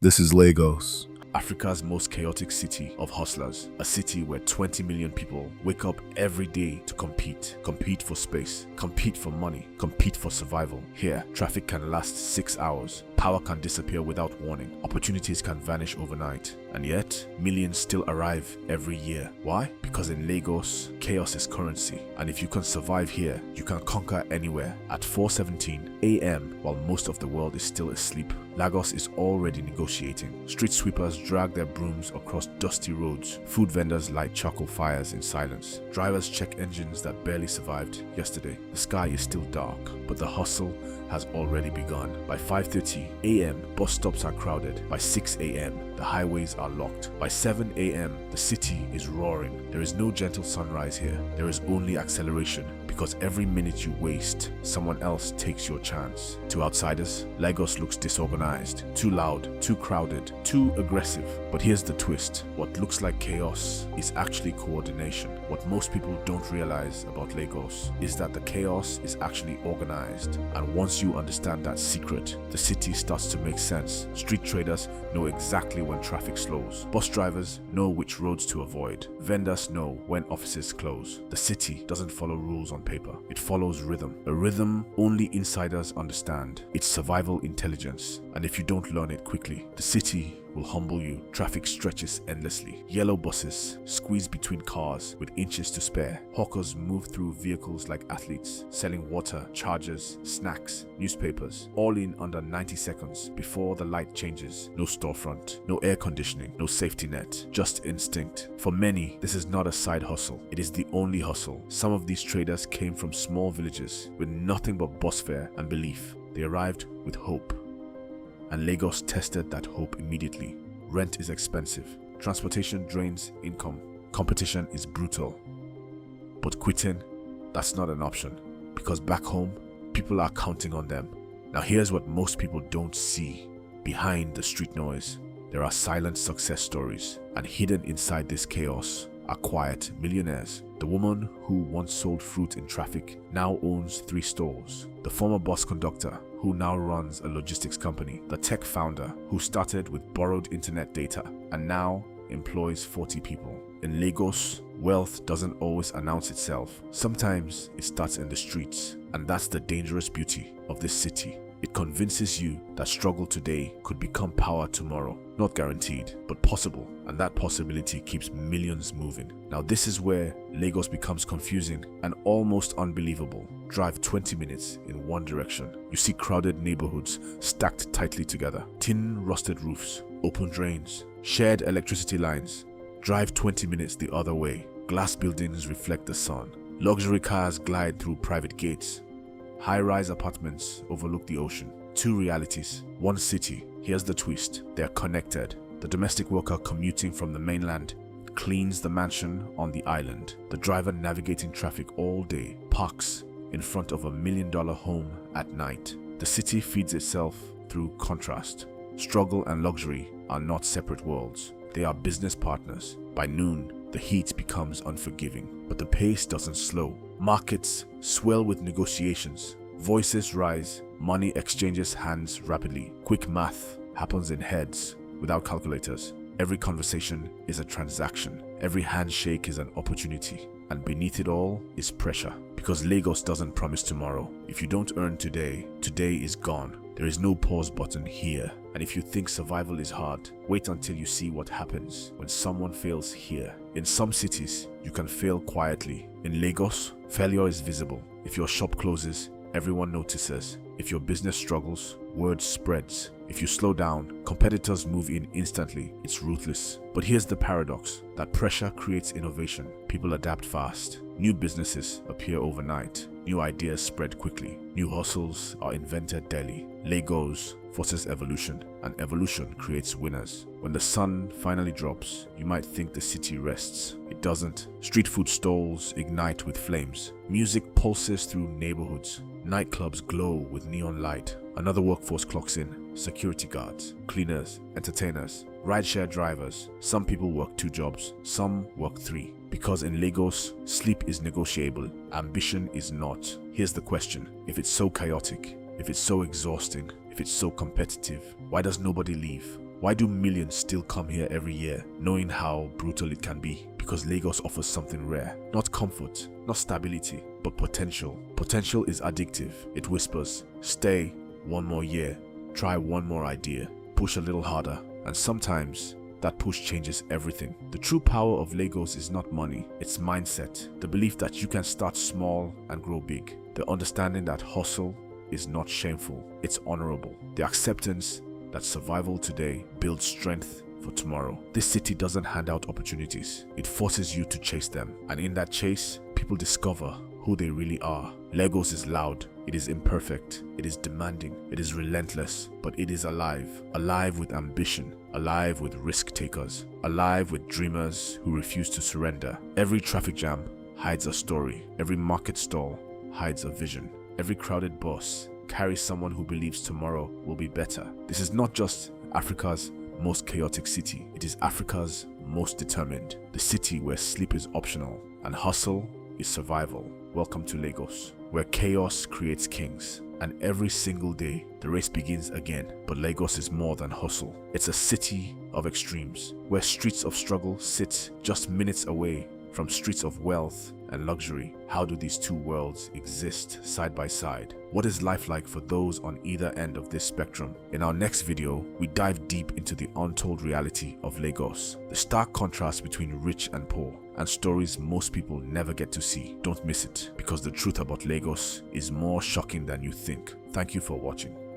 This is Lagos. Africa's most chaotic city of hustlers, a city where 20 million people wake up every day to compete for space, compete for money, compete for survival. Here, traffic can last 6 hours, power can disappear without warning, opportunities can vanish overnight, and yet millions still arrive every year. Why? Because in Lagos, chaos is currency, and if you can survive here, you can conquer anywhere. At 4:17 a.m., while most of the world is still asleep, Lagos is already negotiating. Street sweepers drag their brooms across dusty roads. Food vendors light charcoal fires in silence. Drivers check engines that barely survived yesterday. The sky is still dark, but the hustle has already begun. By 5:30 a.m., bus stops are crowded. By 6 a.m., the highways are locked. By 7 a.m., the city is roaring. There is no gentle sunrise here. There is only acceleration, because every minute you waste, someone else takes your chance. To outsiders, Lagos looks disorganized, too loud, too crowded, too aggressive. But here's the twist. What looks like chaos is actually coordination. What most people don't realize about Lagos is that the chaos is actually organized. And once you understand that secret, the city starts to make sense. Street traders know exactly when traffic slows. Bus drivers know which roads to avoid. Vendors know when offices close. The city doesn't follow rules on paper. It follows rhythm. A rhythm only insiders understand. It's survival intelligence. And if you don't learn it quickly, the city will humble you. Traffic stretches endlessly. Yellow buses squeeze between cars with inches to spare. Hawkers move through vehicles like athletes, selling water, chargers, snacks, newspapers, all in under 90 seconds before the light changes. No storefront, no air conditioning, no safety net, just instinct. For many, this is not a side hustle. It is the only hustle. Some of these traders came from small villages with nothing but bus fare and belief. They arrived with hope, and Lagos tested that hope immediately. Rent is expensive. Transportation drains income. Competition is brutal. But quitting, that's not an option, because back home, people are counting on them. Now here's what most people don't see. Behind the street noise, there are silent success stories, and hidden inside this chaos are quiet millionaires. The woman who once sold fruit in traffic now owns 3 stores. The former bus conductor who now runs a logistics company. The tech founder who started with borrowed internet data and now employs 40 people. In Lagos, wealth doesn't always announce itself. Sometimes it starts in the streets, and that's the dangerous beauty of this city. It convinces you that struggle today could become power tomorrow. Not guaranteed, but possible, and that possibility keeps millions moving. Now this is where Lagos becomes confusing and almost unbelievable. Drive 20 minutes in one direction. You see crowded neighborhoods stacked tightly together. Tin rusted roofs, open drains, shared electricity lines. Drive 20 minutes the other way. Glass buildings reflect the sun. Luxury cars glide through private gates. High-rise apartments overlook the ocean. 2 realities, 1 city. Here's the twist. They're connected. The domestic worker commuting from the mainland cleans the mansion on the island. The driver navigating traffic all day parks in front of $1 million home at night. The city feeds itself through contrast. Struggle and luxury are not separate worlds. They are business partners. By noon, the heat becomes unforgiving, but the pace doesn't slow. Markets swell with negotiations. Voices rise. Money exchanges hands rapidly. Quick math happens in heads without calculators. Every conversation is a transaction. Every handshake is an opportunity. And beneath it all is pressure. Because Lagos doesn't promise tomorrow. If you don't earn today, today is gone. There is no pause button here. And if you think survival is hard, wait until you see what happens when someone fails here. In some cities, you can fail quietly. In Lagos, failure is visible. If your shop closes, everyone notices. If your business struggles, word spreads. If you slow down, competitors move in instantly. It's ruthless. But here's the paradox, that pressure creates innovation. People adapt fast. New businesses appear overnight. New ideas spread quickly. New hustles are invented daily. Lagos forces evolution, and evolution creates winners. When the sun finally drops, you might think the city rests. It doesn't. Street food stalls ignite with flames. Music pulses through neighborhoods. Nightclubs glow with neon light. Another workforce clocks in. Security guards, cleaners, entertainers, rideshare drivers. Some people work 2 jobs, some work 3. Because in Lagos, sleep is negotiable, ambition is not. Here's the question. If it's so chaotic, if it's so exhausting, if it's so competitive, why does nobody leave? Why do millions still come here every year, knowing how brutal it can be? Because Lagos offers something rare. Not comfort, not stability, but potential. Potential is addictive. It whispers, stay one more year, try one more idea, push a little harder, and sometimes that push changes everything. The true power of Lagos is not money, it's mindset. The belief that you can start small and grow big. The understanding that hustle is not shameful, it's honorable. The acceptance that survival today builds strength for tomorrow. This city doesn't hand out opportunities, it forces you to chase them. And in that chase, people discover who they really are. Lagos is loud, it is imperfect, it is demanding, it is relentless, but it is alive. Alive with ambition, alive with risk takers, alive with dreamers who refuse to surrender. Every traffic jam hides a story, every market stall hides a vision, every crowded bus carries someone who believes tomorrow will be better. This is not just Africa's most chaotic city, it is Africa's most determined. The city where sleep is optional and hustle is survival. Welcome to Lagos, where chaos creates kings. And every single day, the race begins again. But Lagos is more than hustle. It's a city of extremes, where streets of struggle sit just minutes away from streets of wealth and luxury. How do these two worlds exist side by side? What is life like for those on either end of this spectrum? In our next video, we dive deep into the untold reality of Lagos, the stark contrast between rich and poor, and stories most people never get to see. Don't miss it, because the truth about Lagos is more shocking than you think. Thank you for watching.